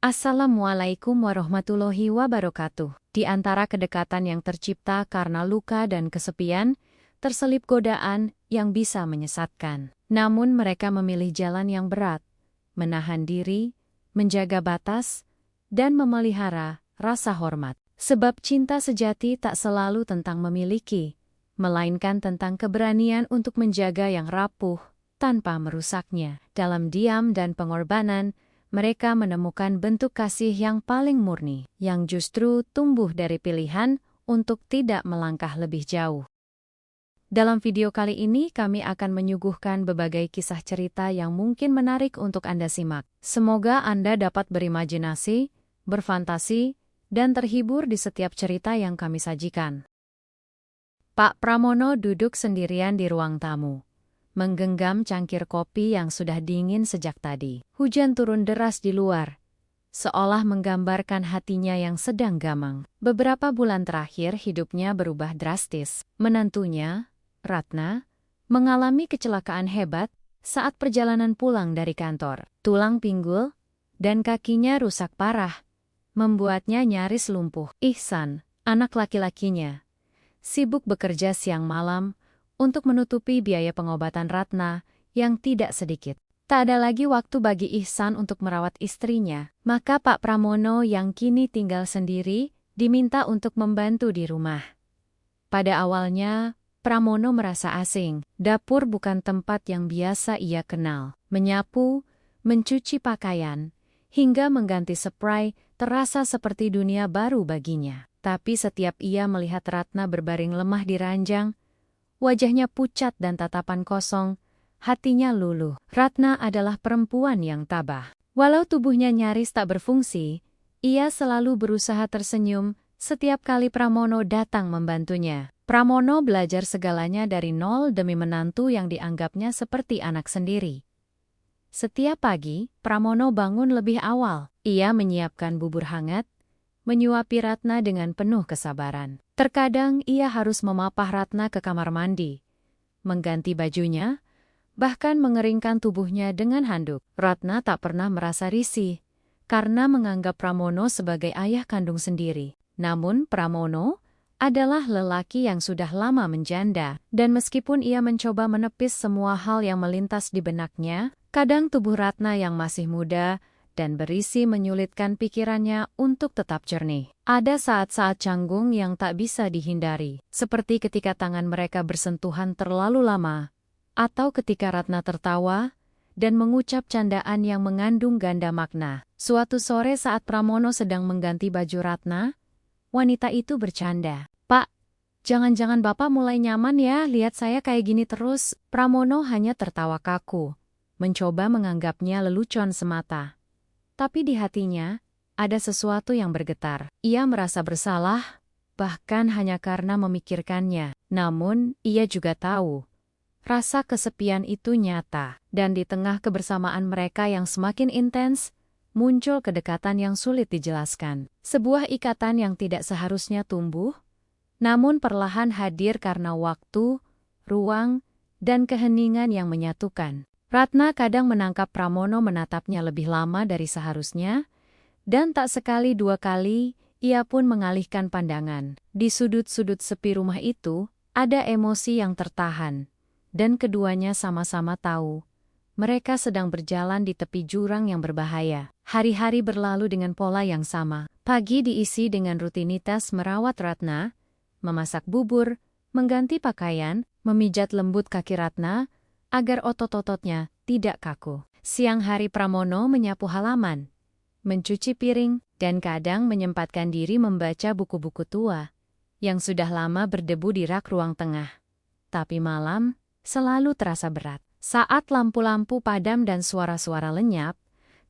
Assalamualaikum warahmatullahi wabarakatuh. Di antara kedekatan yang tercipta karena luka dan kesepian, terselip godaan yang bisa menyesatkan. Namun mereka memilih jalan yang berat, menahan diri, menjaga batas, dan memelihara rasa hormat. Sebab cinta sejati tak selalu tentang memiliki, melainkan tentang keberanian untuk menjaga yang rapuh tanpa merusaknya. Dalam diam dan pengorbanan, mereka menemukan bentuk kasih yang paling murni, yang justru tumbuh dari pilihan untuk tidak melangkah lebih jauh. Dalam video kali ini kami akan menyuguhkan berbagai kisah cerita yang mungkin menarik untuk Anda simak. Semoga Anda dapat berimajinasi, berfantasi, dan terhibur di setiap cerita yang kami sajikan. Pak Pramono duduk sendirian di ruang tamu, menggenggam cangkir kopi yang sudah dingin sejak tadi. Hujan turun deras di luar, seolah menggambarkan hatinya yang sedang gamang. Beberapa bulan terakhir hidupnya berubah drastis. Menantunya, Ratna, mengalami kecelakaan hebat saat perjalanan pulang dari kantor. Tulang pinggul dan kakinya rusak parah, membuatnya nyaris lumpuh. Ihsan, anak laki-lakinya, sibuk bekerja siang malam untuk menutupi biaya pengobatan Ratna yang tidak sedikit. Tak ada lagi waktu bagi Ihsan untuk merawat istrinya, maka Pak Pramono yang kini tinggal sendiri diminta untuk membantu di rumah. Pada awalnya, Pramono merasa asing. Dapur bukan tempat yang biasa ia kenal. Menyapu, mencuci pakaian, hingga mengganti spray terasa seperti dunia baru baginya. Tapi setiap ia melihat Ratna berbaring lemah di ranjang, wajahnya pucat dan tatapan kosong, hatinya luluh. Ratna adalah perempuan yang tabah. Walau tubuhnya nyaris tak berfungsi, ia selalu berusaha tersenyum setiap kali Pramono datang membantunya. Pramono belajar segalanya dari nol demi menantu yang dianggapnya seperti anak sendiri. Setiap pagi, Pramono bangun lebih awal. Ia menyiapkan bubur hangat, menyuapi Ratna dengan penuh kesabaran. Terkadang ia harus memapah Ratna ke kamar mandi, mengganti bajunya, bahkan mengeringkan tubuhnya dengan handuk. Ratna tak pernah merasa risih, karena menganggap Pramono sebagai ayah kandung sendiri. Namun Pramono adalah lelaki yang sudah lama menjanda, dan meskipun ia mencoba menepis semua hal yang melintas di benaknya, kadang tubuh Ratna yang masih muda dan berisi menyulitkan pikirannya untuk tetap jernih. Ada saat-saat canggung yang tak bisa dihindari, seperti ketika tangan mereka bersentuhan terlalu lama, atau ketika Ratna tertawa dan mengucap candaan yang mengandung ganda makna. Suatu sore saat Pramono sedang mengganti baju Ratna, wanita itu bercanda, "Pak, jangan-jangan Bapak mulai nyaman ya lihat saya kayak gini terus?" Pramono hanya tertawa kaku, mencoba menganggapnya lelucon semata. Tapi di hatinya, ada sesuatu yang bergetar. Ia merasa bersalah, bahkan hanya karena memikirkannya. Namun, ia juga tahu, rasa kesepian itu nyata. Dan di tengah kebersamaan mereka yang semakin intens, muncul kedekatan yang sulit dijelaskan. Sebuah ikatan yang tidak seharusnya tumbuh, namun perlahan hadir karena waktu, ruang, dan keheningan yang menyatukan. Ratna kadang menangkap Pramono menatapnya lebih lama dari seharusnya, dan tak sekali dua kali ia pun mengalihkan pandangan. Di sudut-sudut sepi rumah itu, ada emosi yang tertahan, dan keduanya sama-sama tahu mereka sedang berjalan di tepi jurang yang berbahaya. Hari-hari berlalu dengan pola yang sama. Pagi diisi dengan rutinitas merawat Ratna, memasak bubur, mengganti pakaian, memijat lembut kaki Ratna, agar otot-ototnya tidak kaku. Siang hari Pramono menyapu halaman, mencuci piring, dan kadang menyempatkan diri membaca buku-buku tua yang sudah lama berdebu di rak ruang tengah. Tapi malam selalu terasa berat. Saat lampu-lampu padam dan suara-suara lenyap,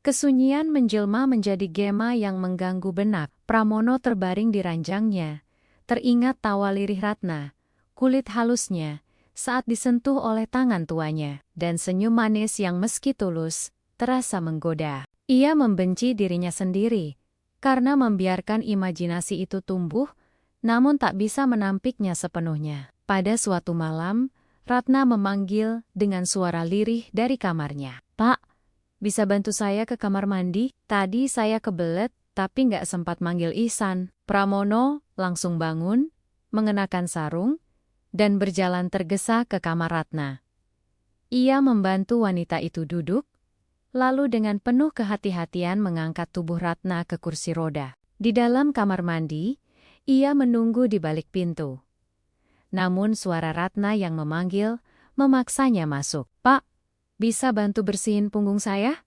kesunyian menjelma menjadi gema yang mengganggu benak. Pramono terbaring di ranjangnya, teringat tawa lirih Ratna, kulit halusnya saat disentuh oleh tangan tuanya, dan senyum manis yang meski tulus, terasa menggoda. Ia membenci dirinya sendiri, karena membiarkan imajinasi itu tumbuh, namun tak bisa menampiknya sepenuhnya. Pada suatu malam, Ratna memanggil dengan suara lirih dari kamarnya, "Pak, bisa bantu saya ke kamar mandi? Tadi saya kebelet, tapi nggak sempat manggil Ihsan. Pramono langsung bangun, mengenakan sarung, dan berjalan tergesa ke kamar Ratna. Ia membantu wanita itu duduk, lalu dengan penuh kehati-hatian mengangkat tubuh Ratna ke kursi roda. Di dalam kamar mandi, ia menunggu di balik pintu. Namun suara Ratna yang memanggil memaksanya masuk. "Pak, bisa bantu bersihin punggung saya?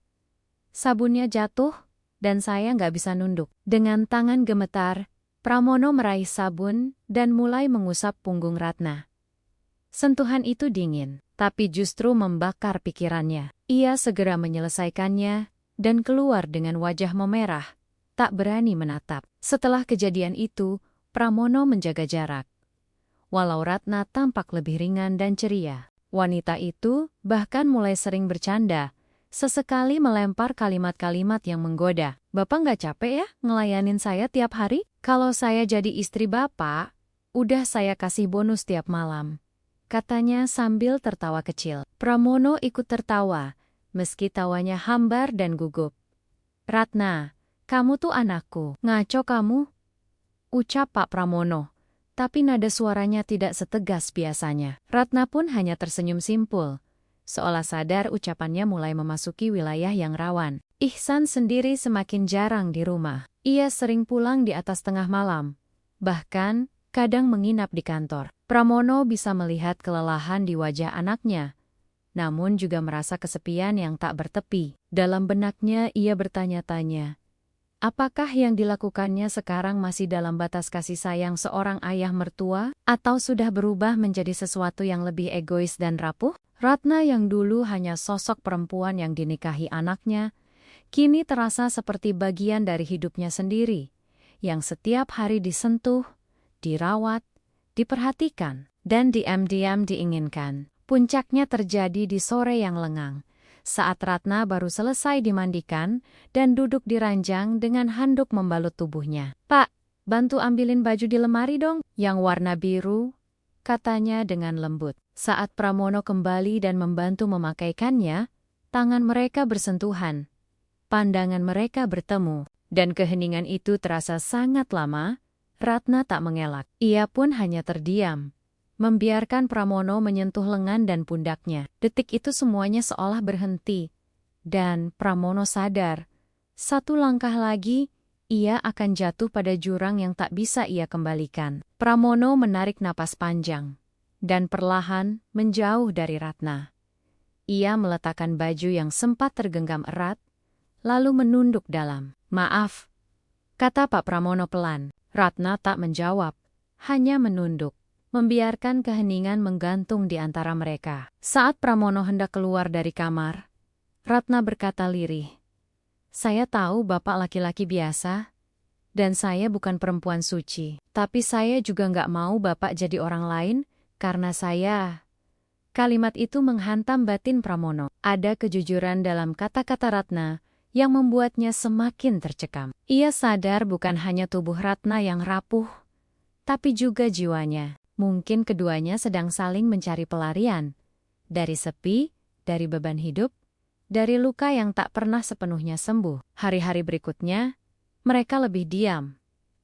Sabunnya jatuh, dan saya nggak bisa nunduk." Dengan tangan gemetar, Pramono meraih sabun dan mulai mengusap punggung Ratna. Sentuhan itu dingin, tapi justru membakar pikirannya. Ia segera menyelesaikannya dan keluar dengan wajah memerah, tak berani menatap. Setelah kejadian itu, Pramono menjaga jarak. Walau Ratna tampak lebih ringan dan ceria, wanita itu bahkan mulai sering bercanda, sesekali melempar kalimat-kalimat yang menggoda. "Bapak nggak capek ya ngelayanin saya tiap hari? Kalau saya jadi istri Bapak, udah saya kasih bonus tiap malam," katanya sambil tertawa kecil. Pramono ikut tertawa, meski tawanya hambar dan gugup. "Ratna, kamu tuh anakku. Ngaco kamu," ucap Pak Pramono. Tapi nada suaranya tidak setegas biasanya. Ratna pun hanya tersenyum simpul, seolah sadar ucapannya mulai memasuki wilayah yang rawan. Ihsan sendiri semakin jarang di rumah. Ia sering pulang di atas tengah malam, bahkan kadang menginap di kantor. Pramono bisa melihat kelelahan di wajah anaknya, namun juga merasa kesepian yang tak bertepi. Dalam benaknya ia bertanya-tanya, apakah yang dilakukannya sekarang masih dalam batas kasih sayang seorang ayah mertua, atau sudah berubah menjadi sesuatu yang lebih egois dan rapuh? Ratna yang dulu hanya sosok perempuan yang dinikahi anaknya, kini terasa seperti bagian dari hidupnya sendiri, yang setiap hari disentuh, dirawat, diperhatikan, dan diam-diam diinginkan. Puncaknya terjadi di sore yang lengang, saat Ratna baru selesai dimandikan dan duduk di ranjang dengan handuk membalut tubuhnya. "Pak, bantu ambilin baju di lemari dong, yang warna biru," katanya dengan lembut. Saat Pramono kembali dan membantu memakaikannya, tangan mereka bersentuhan. Pandangan mereka bertemu, dan keheningan itu terasa sangat lama. Ratna tak mengelak. Ia pun hanya terdiam, membiarkan Pramono menyentuh lengan dan pundaknya. Detik itu semuanya seolah berhenti, dan Pramono sadar, satu langkah lagi, ia akan jatuh pada jurang yang tak bisa ia kembalikan. Pramono menarik napas panjang, dan perlahan menjauh dari Ratna. Ia meletakkan baju yang sempat tergenggam erat, lalu menunduk dalam. "Maaf," kata Pak Pramono pelan. Ratna tak menjawab, hanya menunduk, membiarkan keheningan menggantung di antara mereka. Saat Pramono hendak keluar dari kamar, Ratna berkata lirih, "Saya tahu Bapak laki-laki biasa, dan saya bukan perempuan suci. Tapi saya juga nggak mau Bapak jadi orang lain, karena saya..." Kalimat itu menghantam batin Pramono. Ada kejujuran dalam kata-kata Ratna yang membuatnya semakin tercekam. Ia sadar bukan hanya tubuh Ratna yang rapuh, tapi juga jiwanya. Mungkin keduanya sedang saling mencari pelarian. Dari sepi, dari beban hidup, dari luka yang tak pernah sepenuhnya sembuh. Hari-hari berikutnya, mereka lebih diam,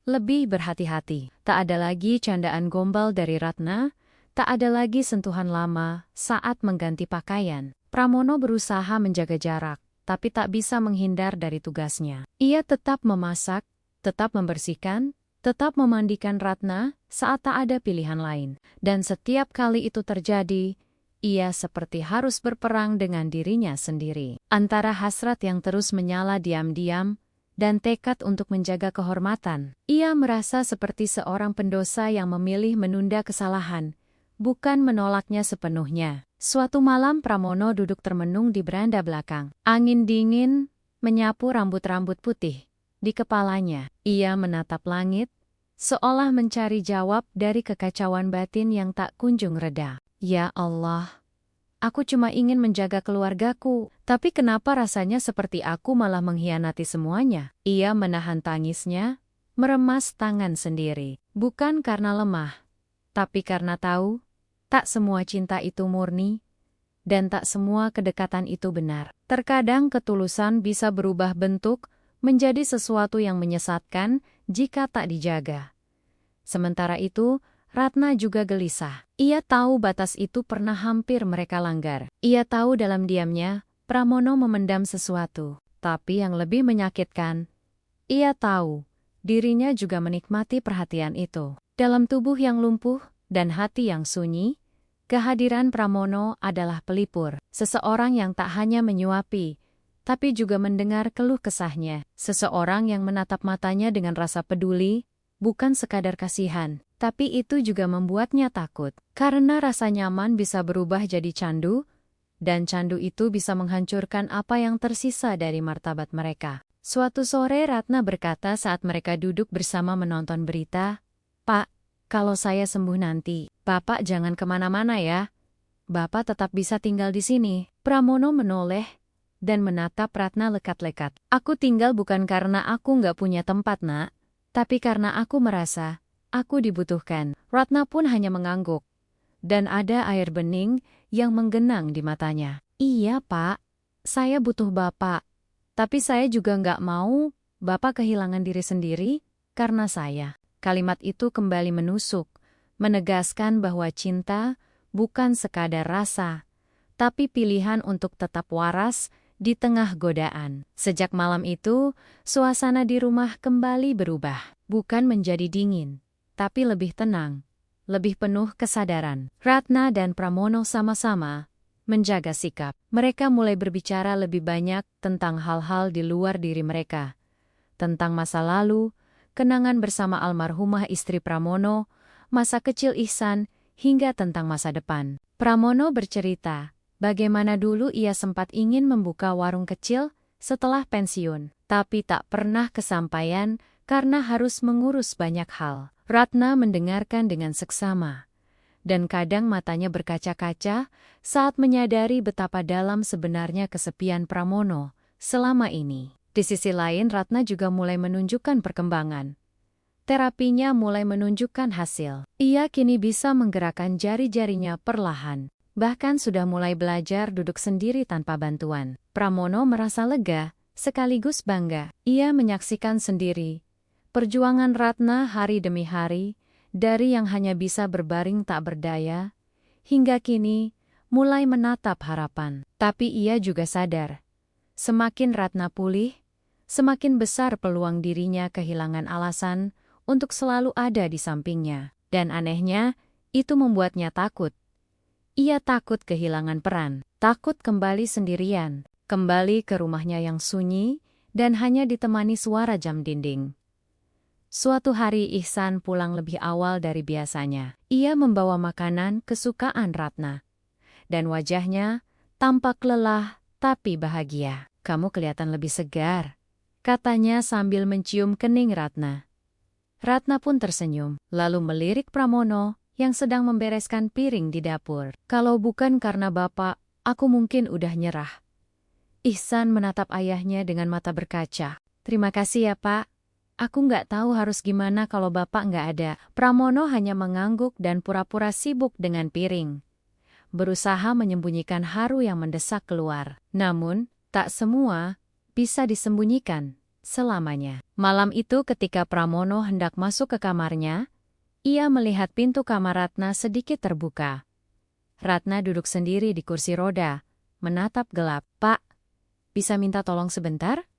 lebih berhati-hati. Tak ada lagi candaan gombal dari Ratna, tak ada lagi sentuhan lama saat mengganti pakaian. Pramono berusaha menjaga jarak, tapi tak bisa menghindar dari tugasnya. Ia tetap memasak, tetap membersihkan, tetap memandikan Ratna saat tak ada pilihan lain. Dan setiap kali itu terjadi, ia seperti harus berperang dengan dirinya sendiri. Antara hasrat yang terus menyala diam-diam dan tekad untuk menjaga kehormatan. Ia merasa seperti seorang pendosa yang memilih menunda kesalahan, bukan menolaknya sepenuhnya. Suatu malam Pramono duduk termenung di beranda belakang. Angin dingin menyapu rambut-rambut putih di kepalanya. Ia menatap langit, seolah mencari jawab dari kekacauan batin yang tak kunjung reda. "Ya Allah, aku cuma ingin menjaga keluargaku, tapi kenapa rasanya seperti aku malah mengkhianati semuanya?" Ia menahan tangisnya, meremas tangan sendiri. Bukan karena lemah, tapi karena tahu, tak semua cinta itu murni, dan tak semua kedekatan itu benar. Terkadang ketulusan bisa berubah bentuk menjadi sesuatu yang menyesatkan jika tak dijaga. Sementara itu, Ratna juga gelisah. Ia tahu batas itu pernah hampir mereka langgar. Ia tahu dalam diamnya, Pramono memendam sesuatu. Tapi yang lebih menyakitkan, ia tahu dirinya juga menikmati perhatian itu. Dalam tubuh yang lumpuh dan hati yang sunyi, kehadiran Pramono adalah pelipur. Seseorang yang tak hanya menyuapi, tapi juga mendengar keluh kesahnya. Seseorang yang menatap matanya dengan rasa peduli, bukan sekadar kasihan. Tapi itu juga membuatnya takut. Karena rasa nyaman bisa berubah jadi candu, dan candu itu bisa menghancurkan apa yang tersisa dari martabat mereka. Suatu sore Ratna berkata saat mereka duduk bersama menonton berita, "Pak, kalau saya sembuh nanti, Bapak jangan kemana-mana ya. Bapak tetap bisa tinggal di sini." Pramono menoleh dan menatap Ratna lekat-lekat. "Aku tinggal bukan karena aku nggak punya tempat, Nak, tapi karena aku merasa aku dibutuhkan." Ratna pun hanya mengangguk, dan ada air bening yang menggenang di matanya. "Iya, Pak, saya butuh Bapak. Tapi saya juga nggak mau Bapak kehilangan diri sendiri karena saya." Kalimat itu kembali menusuk, menegaskan bahwa cinta bukan sekadar rasa, tapi pilihan untuk tetap waras di tengah godaan. Sejak malam itu, suasana di rumah kembali berubah. Bukan menjadi dingin, tapi lebih tenang, lebih penuh kesadaran. Ratna dan Pramono sama-sama menjaga sikap. Mereka mulai berbicara lebih banyak tentang hal-hal di luar diri mereka. Tentang masa lalu, kenangan bersama almarhumah istri Pramono, masa kecil Ihsan, hingga tentang masa depan. Pramono bercerita bagaimana dulu ia sempat ingin membuka warung kecil setelah pensiun, tapi tak pernah kesampaian karena harus mengurus banyak hal. Ratna mendengarkan dengan seksama, dan kadang matanya berkaca-kaca saat menyadari betapa dalam sebenarnya kesepian Pramono selama ini. Di sisi lain, Ratna juga mulai menunjukkan perkembangan. Terapinya mulai menunjukkan hasil. Ia kini bisa menggerakkan jari-jarinya perlahan. Bahkan sudah mulai belajar duduk sendiri tanpa bantuan. Pramono merasa lega, sekaligus bangga. Ia menyaksikan sendiri perjuangan Ratna hari demi hari, dari yang hanya bisa berbaring tak berdaya, hingga kini mulai menatap harapan. Tapi ia juga sadar, semakin Ratna pulih, semakin besar peluang dirinya kehilangan alasan untuk selalu ada di sampingnya. Dan anehnya, itu membuatnya takut. Ia takut kehilangan peran, takut kembali sendirian, kembali ke rumahnya yang sunyi, dan hanya ditemani suara jam dinding. Suatu hari Ihsan pulang lebih awal dari biasanya. Ia membawa makanan kesukaan Ratna. Dan wajahnya tampak lelah tapi bahagia. "Kamu kelihatan lebih segar," katanya sambil mencium kening Ratna. Ratna pun tersenyum, lalu melirik Pramono yang sedang membereskan piring di dapur. "Kalau bukan karena Bapak, aku mungkin udah nyerah." Ihsan menatap ayahnya dengan mata berkaca. "Terima kasih ya, Pak. Aku nggak tahu harus gimana kalau Bapak nggak ada." Pramono hanya mengangguk dan pura-pura sibuk dengan piring, berusaha menyembunyikan haru yang mendesak keluar. Namun, tak semua bisa disembunyikan selamanya. Malam itu ketika Pramono hendak masuk ke kamarnya, ia melihat pintu kamar Ratna sedikit terbuka. Ratna duduk sendiri di kursi roda, menatap gelap. "Pak, bisa minta tolong sebentar?"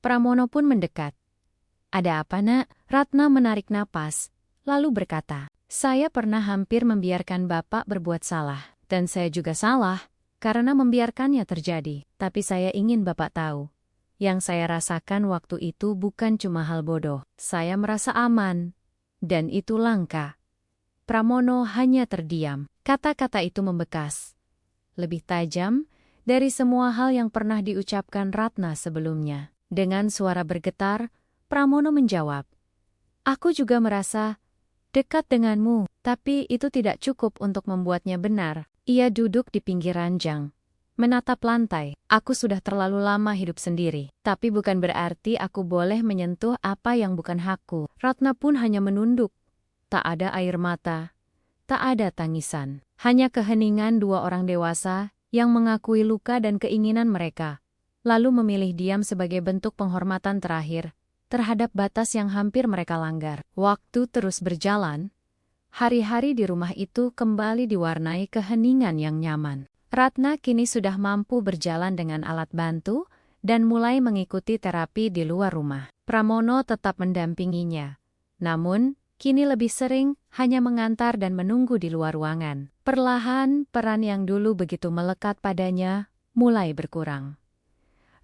Pramono pun mendekat. "Ada apa, Nak?" Ratna menarik napas, lalu berkata, "Saya pernah hampir membiarkan Bapak berbuat salah. Dan saya juga salah, karena membiarkannya terjadi. Tapi saya ingin Bapak tahu, yang saya rasakan waktu itu bukan cuma hal bodoh. Saya merasa aman, dan itu langka." Pramono hanya terdiam. Kata-kata itu membekas, lebih tajam dari semua hal yang pernah diucapkan Ratna sebelumnya. Dengan suara bergetar, Pramono menjawab, "Aku juga merasa dekat denganmu, tapi itu tidak cukup untuk membuatnya benar." Ia duduk di pinggir ranjang, menatap lantai. "Aku sudah terlalu lama hidup sendiri, tapi bukan berarti aku boleh menyentuh apa yang bukan hakku." Ratna pun hanya menunduk. Tak ada air mata, tak ada tangisan, hanya keheningan dua orang dewasa yang mengakui luka dan keinginan mereka, lalu memilih diam sebagai bentuk penghormatan terakhir terhadap batas yang hampir mereka langgar. Waktu terus berjalan, hari-hari di rumah itu kembali diwarnai keheningan yang nyaman. Ratna kini sudah mampu berjalan dengan alat bantu dan mulai mengikuti terapi di luar rumah. Pramono tetap mendampinginya, namun kini lebih sering hanya mengantar dan menunggu di luar ruangan. Perlahan, peran yang dulu begitu melekat padanya mulai berkurang.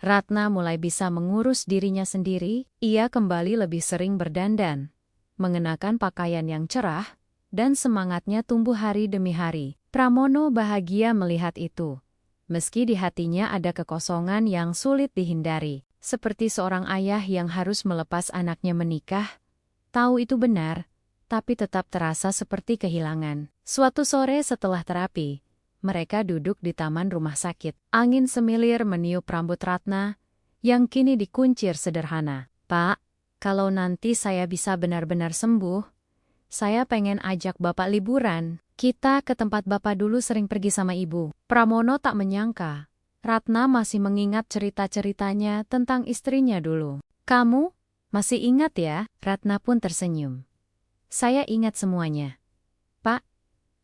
Ratna mulai bisa mengurus dirinya sendiri, ia kembali lebih sering berdandan, mengenakan pakaian yang cerah, dan semangatnya tumbuh hari demi hari. Pramono bahagia melihat itu. Meski di hatinya ada kekosongan yang sulit dihindari, seperti seorang ayah yang harus melepas anaknya menikah. Tahu itu benar, tapi tetap terasa seperti kehilangan. Suatu sore setelah terapi, mereka duduk di taman rumah sakit. Angin semilir meniup rambut Ratna, yang kini dikuncir sederhana. "Pak, kalau nanti saya bisa benar-benar sembuh, saya pengen ajak Bapak liburan. Kita ke tempat Bapak dulu sering pergi sama Ibu." Pramono tak menyangka, Ratna masih mengingat cerita-ceritanya tentang istrinya dulu. "Kamu masih ingat ya?" Ratna pun tersenyum. "Saya ingat semuanya, Pak.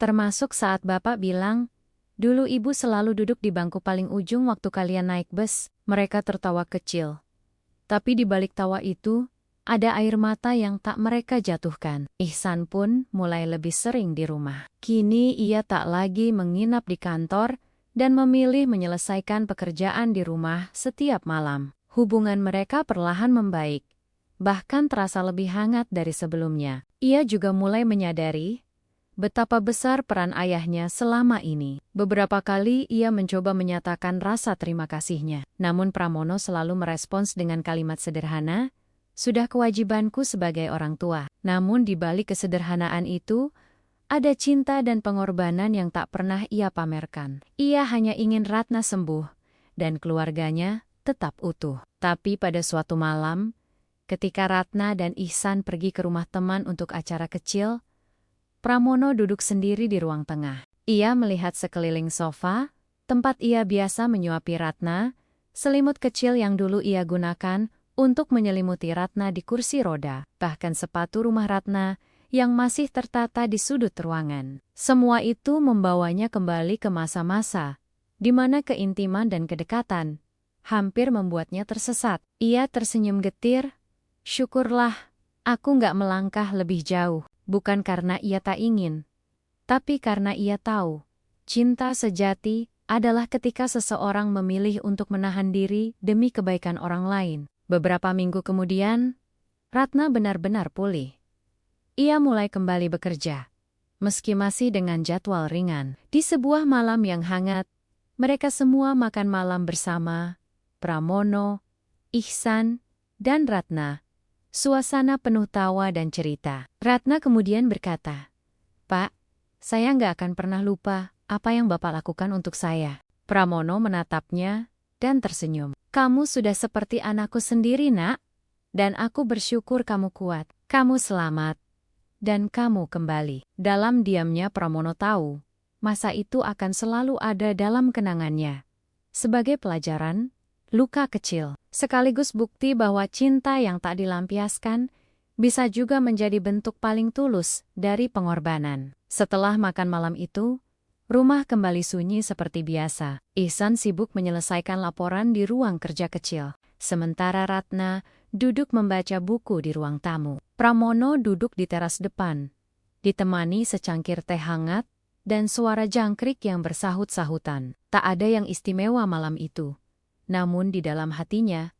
Termasuk saat Bapak bilang, dulu Ibu selalu duduk di bangku paling ujung waktu kalian naik bus." Mereka tertawa kecil. Tapi di balik tawa itu, ada air mata yang tak mereka jatuhkan. Ihsan pun mulai lebih sering di rumah. Kini ia tak lagi menginap di kantor dan memilih menyelesaikan pekerjaan di rumah setiap malam. Hubungan mereka perlahan membaik, bahkan terasa lebih hangat dari sebelumnya. Ia juga mulai menyadari betapa besar peran ayahnya selama ini. Beberapa kali ia mencoba menyatakan rasa terima kasihnya, namun Pramono selalu merespons dengan kalimat sederhana, "Sudah kewajibanku sebagai orang tua." Namun di balik kesederhanaan itu, ada cinta dan pengorbanan yang tak pernah ia pamerkan. Ia hanya ingin Ratna sembuh, dan keluarganya tetap utuh. Tapi pada suatu malam, ketika Ratna dan Ihsan pergi ke rumah teman untuk acara kecil, Pramono duduk sendiri di ruang tengah. Ia melihat sekeliling sofa, tempat ia biasa menyuapi Ratna, selimut kecil yang dulu ia gunakan untuk menyelimuti Ratna di kursi roda, bahkan sepatu rumah Ratna yang masih tertata di sudut ruangan. Semua itu membawanya kembali ke masa-masa di mana keintiman dan kedekatan hampir membuatnya tersesat. Ia tersenyum getir, "Syukurlah, aku nggak melangkah lebih jauh." Bukan karena ia tak ingin, tapi karena ia tahu, cinta sejati adalah ketika seseorang memilih untuk menahan diri demi kebaikan orang lain. Beberapa minggu kemudian, Ratna benar-benar pulih. Ia mulai kembali bekerja, meski masih dengan jadwal ringan. Di sebuah malam yang hangat, mereka semua makan malam bersama, Pramono, Ihsan, dan Ratna. Suasana penuh tawa dan cerita. Ratna kemudian berkata, "Pak, saya nggak akan pernah lupa apa yang Bapak lakukan untuk saya." Pramono menatapnya dan tersenyum. "Kamu sudah seperti anakku sendiri, Nak. Dan aku bersyukur kamu kuat, kamu selamat, dan kamu kembali." Dalam diamnya Pramono tahu, masa itu akan selalu ada dalam kenangannya. Sebagai pelajaran, luka kecil, sekaligus bukti bahwa cinta yang tak dilampiaskan bisa juga menjadi bentuk paling tulus dari pengorbanan. Setelah makan malam itu, rumah kembali sunyi seperti biasa. Ihsan sibuk menyelesaikan laporan di ruang kerja kecil, sementara Ratna duduk membaca buku di ruang tamu. Pramono duduk di teras depan, ditemani secangkir teh hangat dan suara jangkrik yang bersahut-sahutan. Tak ada yang istimewa malam itu. Namun di dalam hatinya,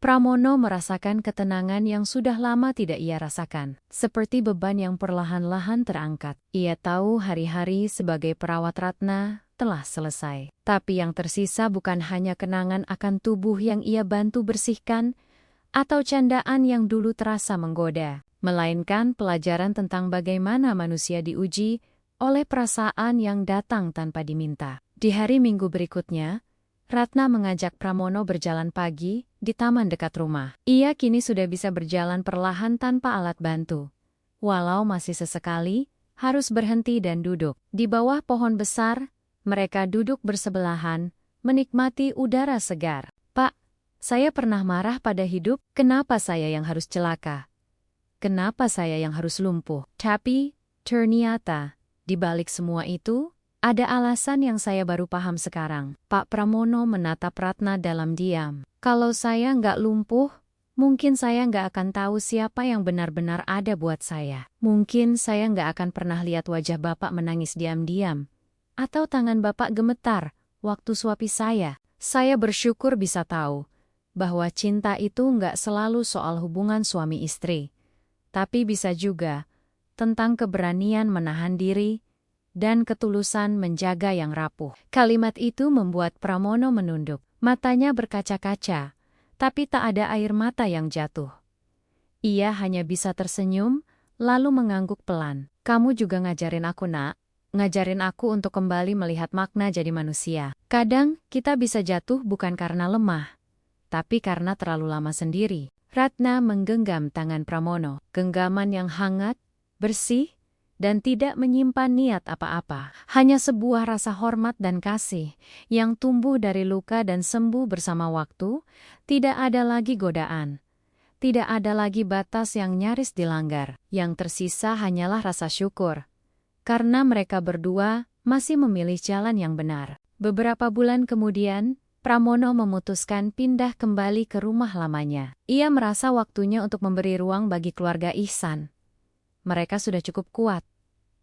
Pramono merasakan ketenangan yang sudah lama tidak ia rasakan. Seperti beban yang perlahan-lahan terangkat. Ia tahu hari-hari sebagai perawat Ratna telah selesai. Tapi yang tersisa bukan hanya kenangan akan tubuh yang ia bantu bersihkan, atau candaan yang dulu terasa menggoda, melainkan pelajaran tentang bagaimana manusia diuji oleh perasaan yang datang tanpa diminta. Di hari Minggu berikutnya, Ratna mengajak Pramono berjalan pagi di taman dekat rumah. Ia kini sudah bisa berjalan perlahan tanpa alat bantu. Walau masih sesekali, harus berhenti dan duduk. Di bawah pohon besar, Mereka duduk bersebelahan, menikmati udara segar. "Pak, saya pernah marah pada hidup, kenapa saya yang harus celaka? Kenapa saya yang harus lumpuh?" Tapi, ternyata, di balik semua itu, ada alasan yang saya baru paham sekarang. Pak Pramono menatap Ratna dalam diam. "Kalau saya nggak lumpuh, mungkin saya nggak akan tahu siapa yang benar-benar ada buat saya. Mungkin saya nggak akan pernah lihat wajah Bapak menangis diam-diam. Atau tangan Bapak gemetar waktu suapi saya. Saya bersyukur bisa tahu bahwa cinta itu nggak selalu soal hubungan suami istri. Tapi bisa juga tentang keberanian menahan diri dan ketulusan menjaga yang rapuh." Kalimat itu membuat Pramono menunduk. Matanya berkaca-kaca, tapi tak ada air mata yang jatuh. Ia hanya bisa tersenyum, lalu mengangguk pelan. "Kamu juga ngajarin aku, Nak. Ngajarin aku untuk kembali melihat makna jadi manusia. Kadang kita bisa jatuh bukan karena lemah, tapi karena terlalu lama sendiri." Ratna menggenggam tangan Pramono. Genggaman yang hangat, bersih, dan tidak menyimpan niat apa-apa. Hanya sebuah rasa hormat dan kasih yang tumbuh dari luka dan sembuh bersama waktu. Tidak ada lagi godaan. Tidak ada lagi batas yang nyaris dilanggar. Yang tersisa hanyalah rasa syukur. Karena mereka berdua masih memilih jalan yang benar. Beberapa bulan kemudian, Pramono memutuskan pindah kembali ke rumah lamanya. Ia merasa waktunya untuk memberi ruang bagi keluarga Ihsan. Mereka sudah cukup kuat.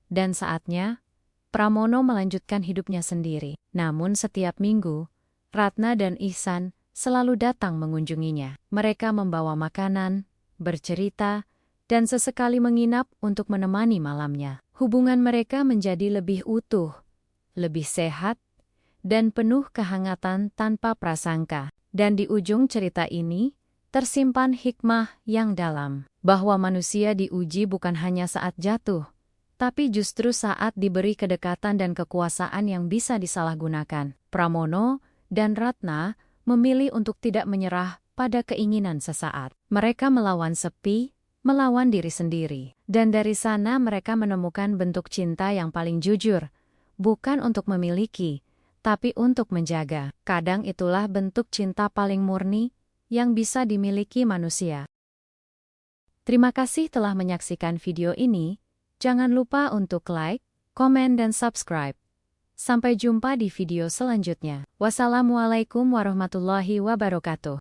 Dan saatnya, Pramono melanjutkan hidupnya sendiri. Namun setiap minggu, Ratna dan Ihsan selalu datang mengunjunginya. Mereka membawa makanan, bercerita, dan sesekali menginap untuk menemani malamnya. Hubungan mereka menjadi lebih utuh, lebih sehat, dan penuh kehangatan tanpa prasangka. Dan di ujung cerita ini, tersimpan hikmah yang dalam, bahwa manusia diuji bukan hanya saat jatuh, tapi justru saat diberi kedekatan dan kekuasaan yang bisa disalahgunakan. Pramono dan Ratna memilih untuk tidak menyerah pada keinginan sesaat. Mereka melawan sepi, melawan diri sendiri. Dan dari sana mereka menemukan bentuk cinta yang paling jujur, bukan untuk memiliki, tapi untuk menjaga. Kadang itulah bentuk cinta paling murni yang bisa dimiliki manusia. Terima kasih telah menyaksikan video ini. Jangan lupa untuk like, komen, dan subscribe. Sampai jumpa di video selanjutnya. Wassalamualaikum warahmatullahi wabarakatuh.